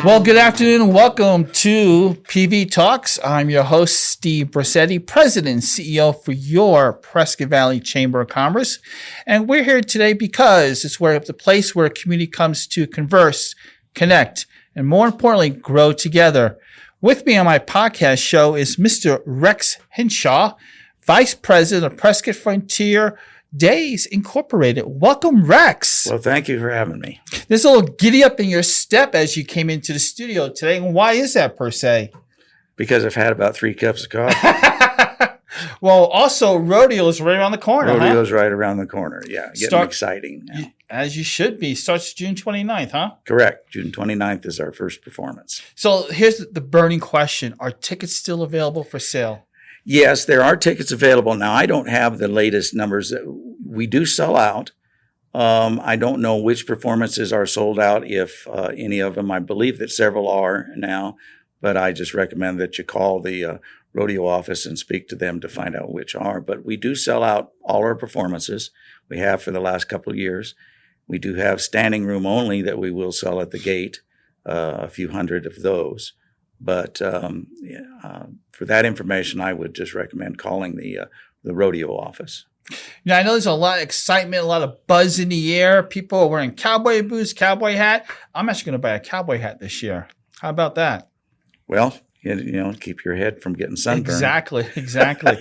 Well, good afternoon and welcome to PV Talks. I'm your host, Steve Bracety, President and CEO for your Prescott Valley Chamber of Commerce. And we're here today because it's the place where a community comes to converse, connect, and more importantly, grow together. With me on my podcast show is Mr. Rex Hinshaw, Vice President of Prescott Frontier Days Incorporated. Welcome, Rex. Well, thank you for having me. There's a little giddy up in your step as you came into the studio today. And why is that, per se? Because I've had about 3 cups of coffee. Well, also, Rodeo is right around the corner. Rodeo's right around the corner. Yeah, getting exciting now. As you should be. Starts June 29th, huh? Correct. June 29th is our first performance. So here's the burning question. Are tickets still available for sale? Yes, there are tickets available. Now, I don't have the latest numbers. We do sell out. I don't know which performances are sold out, if any of them. I believe that several are now, but I just recommend that you call the rodeo office and speak to them to find out which are. But we do sell out all our performances. We have for the last couple of years. We do have standing room only that we will sell at the gate, a few hundred of those. But for that information, I would just recommend calling the rodeo office. Now, I know there's a lot of excitement, a lot of buzz in the air. People are wearing cowboy boots, cowboy hat. I'm actually going to buy a cowboy hat this year. How about that? Well, keep your head from getting sunburned. Exactly.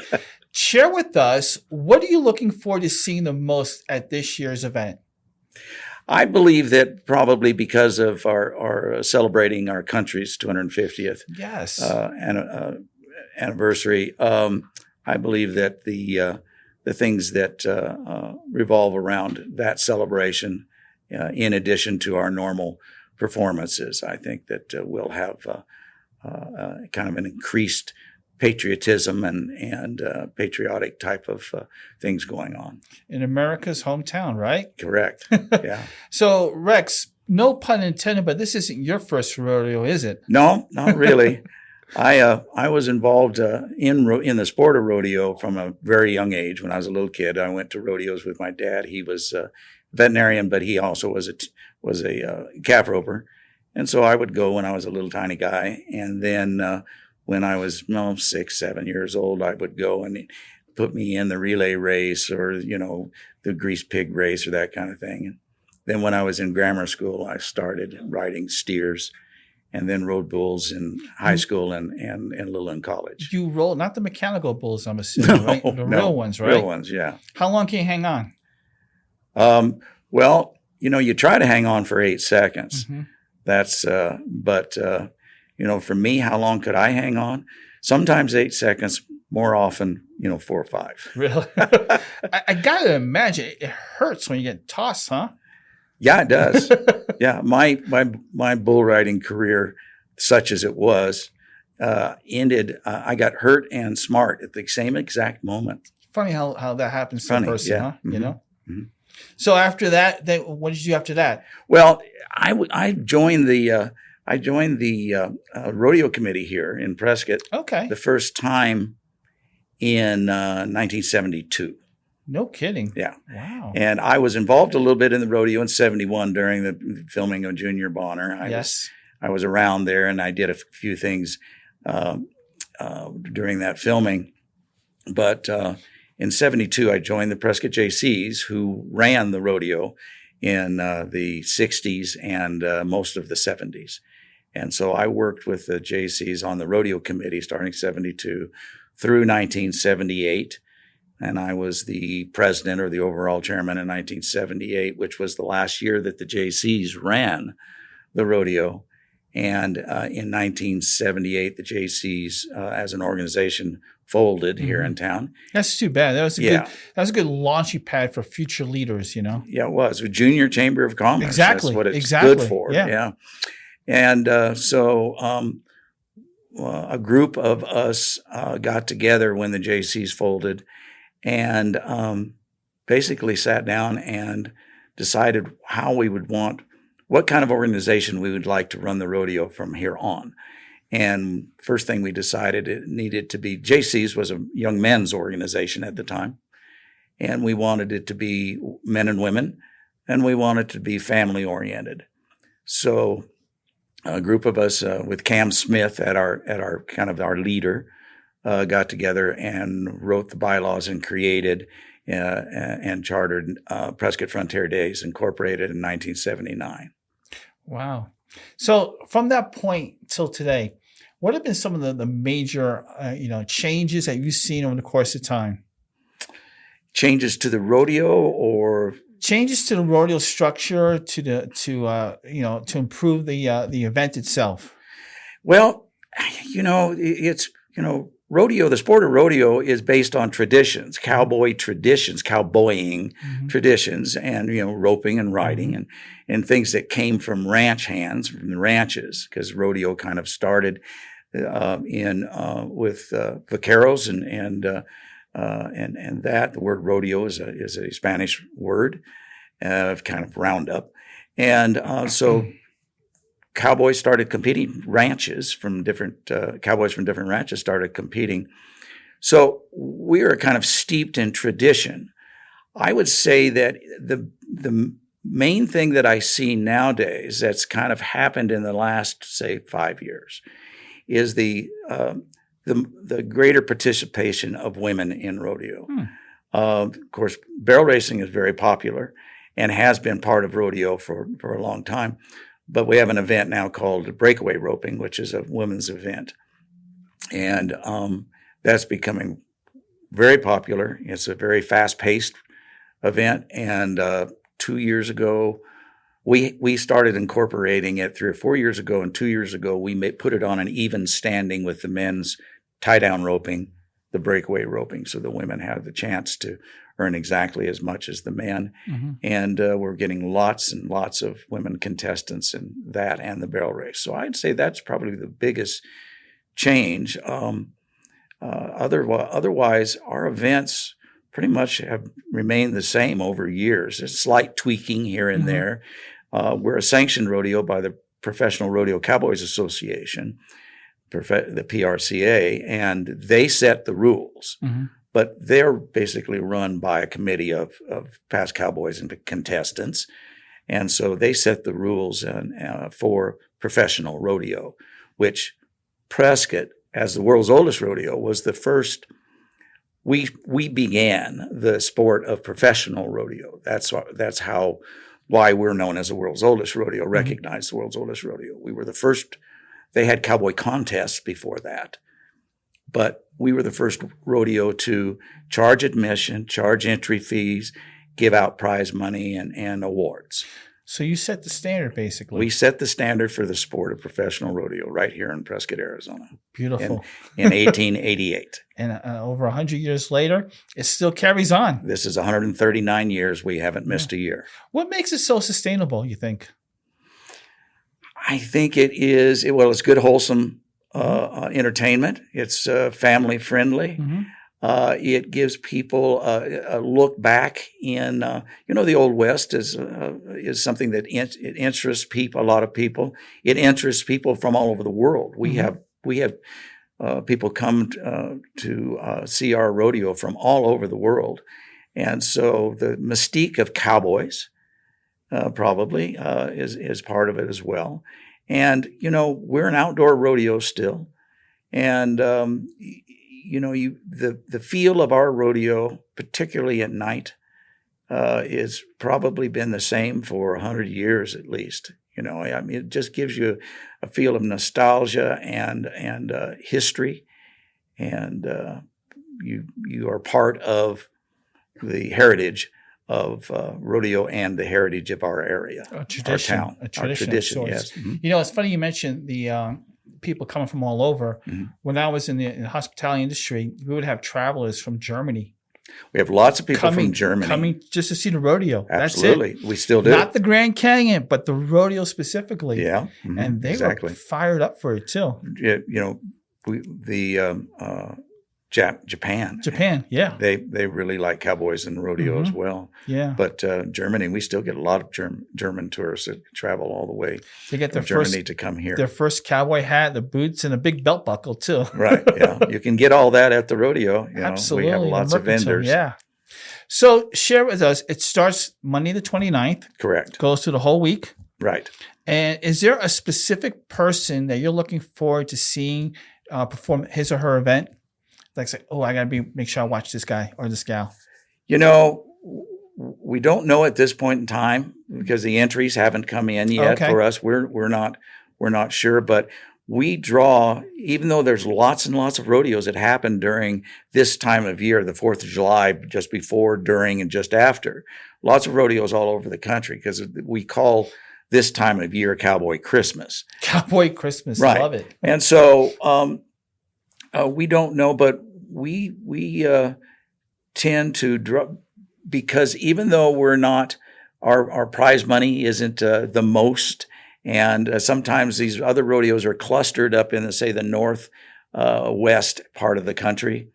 Share with us, what are you looking forward to seeing the most at this year's event? I believe that probably because of our celebrating our country's 250th anniversary, I believe that the things that revolve around that celebration, in addition to our normal performances, I think that we'll have kind of an increased patriotism and patriotic type of things going on. In America's hometown, right? Correct. Yeah. So, Rex, no pun intended, but this isn't your first rodeo, is it? No, not really. I was involved in the sport of rodeo from a very young age. When I was a little kid, I went to rodeos with my dad. He was a veterinarian, but he also was a calf roper. And so I would go when I was a little tiny guy. And then when I was 6, 7 years old, I would go and put me in the relay race or, the grease pig race or that kind of thing. And then when I was in grammar school, I started riding steers and then rode bulls in high school and a little in college. You rode, not the mechanical bulls, I'm assuming, right? The real ones, right? Real ones, yeah. How long can you hang on? Well, you try to hang on for 8 seconds. Mm-hmm. But for me, how long could I hang on? Sometimes 8 seconds, more often, 4 or 5. Really? I got to imagine it hurts when you get tossed, huh? Yeah, it does. Yeah, my bull riding career, such as it was, ended. I got hurt and smart at the same exact moment. Funny how that happens to a person, yeah. Huh? Mm-hmm. Mm-hmm. So after that, then what did you do after that? Well, I joined the rodeo committee here in Prescott. Okay. The first time in 1972. No kidding. Yeah. Wow. And I was involved a little bit in the rodeo in 71 during the filming of Junior Bonner. I was around there and I did a few things during that filming. But in 72, I joined the Prescott JCs, who ran the rodeo in the 60s and most of the 70s. And so I worked with the JCs on the rodeo committee starting 72 through 1978. And I was the president or the overall chairman in 1978, which was the last year that the JCs ran the rodeo. And in 1978, the JCs as an organization folded here in town. That's too bad. That was a good launching pad for future leaders, Yeah, it was. A junior chamber of commerce. Exactly. That's what it's good for. Yeah. And so a group of us got together when the JCs folded and basically sat down and decided how we would what kind of organization we would like to run the rodeo from here on. And first thing we decided, it needed to be, JC's was a young men's organization at the time. And we wanted it to be men and women and we wanted to be family oriented. So a group of us with Cam Smith at our kind of our leader got together and wrote the bylaws and created and chartered Prescott Frontier Days, incorporated in 1979. Wow. So from that point till today, what have been some of the major changes that you've seen over the course of time? Changes to the rodeo, or changes to the rodeo structure, to improve the event itself? Well, it's rodeo. The sport of rodeo is based on traditions, cowboying traditions, and roping and riding and things that came from ranch hands, from the ranches, because rodeo kind of started with vaqueros and that the word rodeo is a Spanish word, kind of roundup, and so cowboys started competing. Cowboys from different ranches started competing. So we are kind of steeped in tradition. I would say that the main thing that I see nowadays that's kind of happened in the last, say, 5 years is the greater participation of women in rodeo. Of course, barrel racing is very popular and has been part of rodeo for a long time. But we have an event now called breakaway roping, which is a women's event. And that's becoming very popular. It's a very fast-paced event. And 2 years ago, we started incorporating it 3 or 4 years ago. And 2 years ago, we put it on an even standing with the men's tie-down roping, the breakaway roping. So the women have the chance to earn exactly as much as the men. Mm-hmm. And we're getting lots and lots of women contestants in that and the barrel race. So I'd say that's probably the biggest change. Otherwise, our events pretty much have remained the same over years. There's slight tweaking here and there. We're a sanctioned rodeo by the Professional Rodeo Cowboys Association, the PRCA, and they set the rules. Mm-hmm. But they're basically run by a committee of past cowboys and contestants. And so they set the rules for professional rodeo, which Prescott, as the world's oldest rodeo, was the first. We began the sport of professional rodeo. That's why we're known as the world's oldest rodeo, recognized the world's oldest rodeo. We were the first. They had cowboy contests before that. But we were the first rodeo to charge admission, charge entry fees, give out prize money and awards. So you set the standard, basically. We set the standard for the sport of professional rodeo right here in Prescott, Arizona. Beautiful. In 1888. And over 100 years later, it still carries on. This is 139 years. We haven't missed a year. What makes it so sustainable, you think? I think it is, it's good, wholesome entertainment. It's family friendly. Mm-hmm. It gives people a look back in, the Old West is something that it interests people, a lot of people. It interests people from all over the world. We have people come to see our rodeo from all over the world. And so the mystique of cowboys probably is part of it as well. And, we're an outdoor rodeo still. And, the feel of our rodeo, particularly at night, is probably been the same for 100 years at least. It just gives you a feel of nostalgia and history. And you are part of the heritage of rodeo and the heritage of our area, our town, our tradition. Yes. Mm-hmm. It's funny you mentioned the people coming from all over. Mm-hmm. When I was in the hospitality industry, we would have travelers from Germany. We have lots of people from Germany coming just to see the rodeo. Absolutely, that's it. We still do. Not the Grand Canyon, but the rodeo specifically. Yeah, mm-hmm. And they were fired up for it too. Japan, yeah, they really like cowboys and rodeo as well. Yeah, but Germany, we still get a lot of German tourists that travel all the way to get their Germany to come here. Their first cowboy hat, the boots, and a big belt buckle too. Right. Yeah, you can get all that at the rodeo. Absolutely, we have lots of vendors. Yeah. So share with us. It starts Monday the 29th, Correct. goes through the whole week. Right. And is there a specific person that you're looking forward to seeing perform his or her event? Like, say, oh, I got to make sure I watch this guy or this gal. You know, we don't know at this point in time because the entries haven't come in yet for us. We're not sure, but we draw, even though there's lots and lots of rodeos that happen during this time of year, the 4th of July, just before, during, and just after. Lots of rodeos all over the country because we call this time of year Cowboy Christmas. Cowboy Christmas. Right. Love it. And so we don't know, but we tend to draw, because even though we're not, our prize money isn't the most, and sometimes these other rodeos are clustered up in, say, the north west part of the country.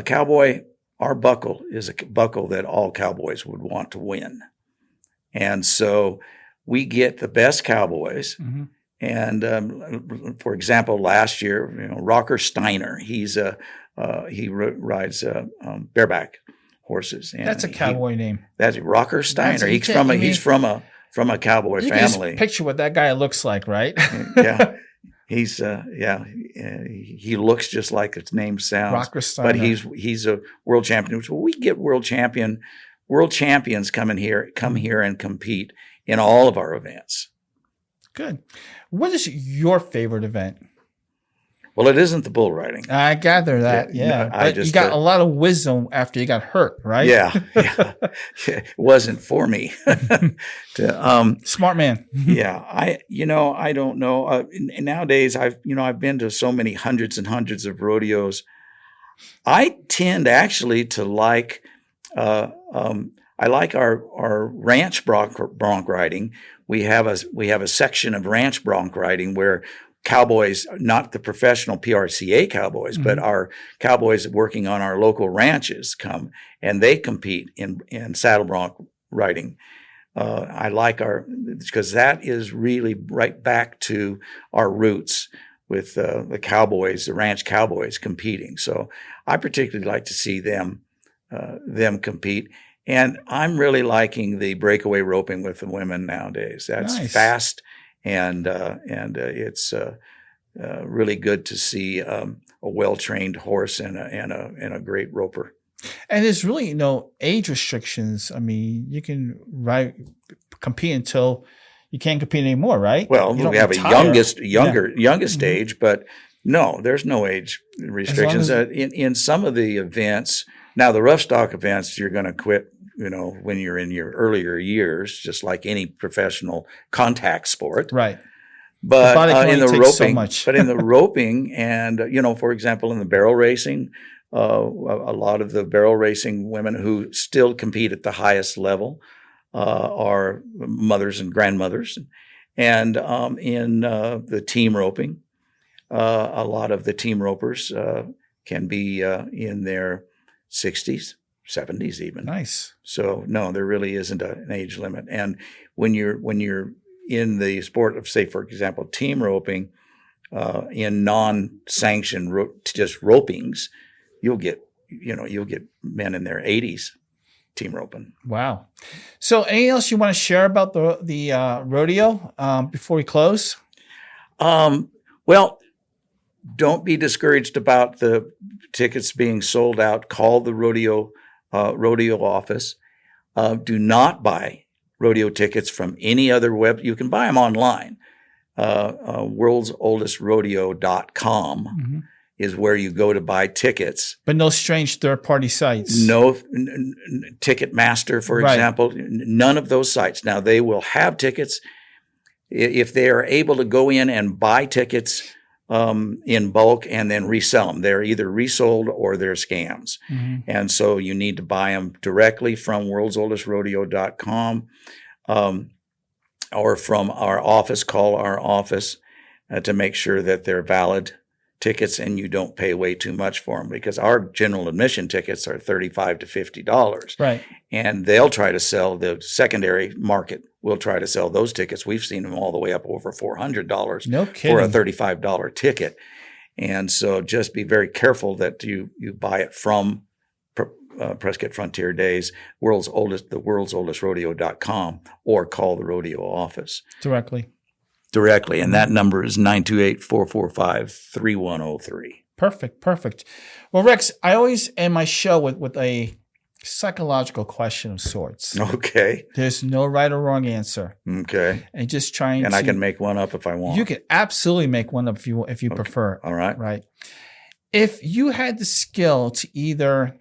Cowboy, our buckle is a buckle that all cowboys would want to win. And so we get the best cowboys. Mm-hmm. And for example, last year, Rocker Steiner, he rides bareback horses. And that's a cowboy name. That's Rocker Steiner. He's from a cowboy family. Just picture what that guy looks like, right? Yeah. He's he looks just like its name sounds. Rocker Steiner. But he's a world champion. So we get world champions come here and compete in all of our events. Good. What is your favorite event? Well, it isn't the bull riding. I gather that, yeah. But you got a lot of wisdom after you got hurt, right? Yeah. It wasn't for me. Smart man. Yeah. I don't know. Nowadays, I've been to so many hundreds and hundreds of rodeos. I tend actually to like, I like our ranch bronc riding. We have a section of ranch bronc riding where cowboys, not the professional PRCA cowboys, mm-hmm. but our cowboys working on our local ranches come and they compete in saddle bronc riding. I like because that is really right back to our roots with the cowboys, the ranch cowboys competing. So I particularly like to see them compete. And I'm really liking the breakaway roping with the women nowadays. That's nice. Fast. And it's really good to see a well-trained horse and a great roper. And there's really no age restrictions. I mean, you can compete until you can't compete anymore, right? Well, we have a youngest age, but no, there's no age restrictions. In some of the events, now the rough stock events, you're going to quit when you're in your earlier years, just like any professional contact sport. Right. But in the roping, so much. but in the roping and, for example, in the barrel racing, a lot of the barrel racing women who still compete at the highest level are mothers and grandmothers. And in the team roping, a lot of the team ropers can be in their 60s. 70s even. Nice. So no, there really isn't an age limit. And when you're in the sport of, say, for example, team roping, in non-sanctioned just ropings, you'll get men in their 80s team roping. Wow. So anything else you want to share about the rodeo before we close? Well, don't be discouraged about the tickets being sold out. Call the rodeo office. Do not buy rodeo tickets from any other web. You can buy them online. worldsoldestrodeo.com mm-hmm. is where you go to buy tickets. But no strange third-party sites. No Ticketmaster, for example. None of those sites. Now, they will have tickets. If they are able to go in and buy tickets in bulk and then resell them. They're either resold or they're scams. Mm-hmm. And so you need to buy them directly from worldsoldestrodeo.com or from our office. Call our office to make sure that they're valid tickets and you don't pay way too much for them, because our general admission tickets are $35 to $50. Right. And they'll try to sell, the secondary market will try to sell those tickets. We've seen them all the way up over $400 for a $35 ticket. And so just be very careful that you buy it from Prescott Frontier Days, the world's oldest rodeo.com, or call the rodeo office Directly. And that number is 928-445-3103. Perfect. Well, Rex, I always end my show with a psychological question of sorts. Okay. There's no right or wrong answer. Okay. And just trying And to, I can make one up if I want. You can absolutely make one up if you prefer. All right. Right. If you had the skill to either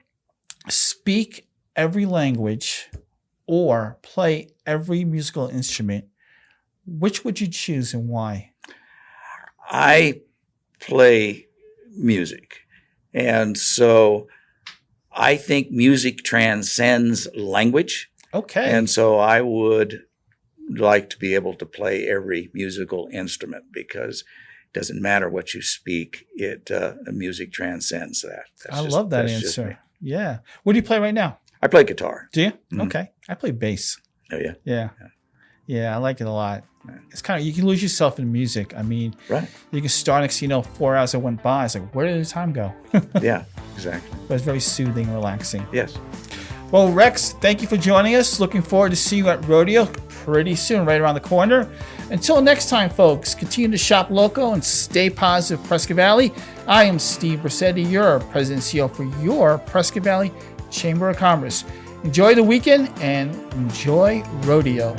speak every language or play every musical instrument, which would you choose and why? I play music. And so I think music transcends language. Okay. And so I would like to be able to play every musical instrument, because it doesn't matter what you speak. Music transcends that. I love that answer. Yeah. What do you play right now? I play guitar. Do you? Mm-hmm. Okay. I play bass. Oh, yeah? Yeah, I like it a lot. It's kind of, you can lose yourself in music. I mean, right. You can start, next 4 hours that went by. It's like, where did the time go? Yeah, exactly. But it's very soothing and relaxing. Yes. Well, Rex, thank you for joining us. Looking forward to seeing you at Rodeo pretty soon, right around the corner. Until next time, folks, continue to shop local and stay positive, Prescott Valley. I am Steve Bracety, your President and CEO for your Prescott Valley Chamber of Commerce. Enjoy the weekend and enjoy Rodeo.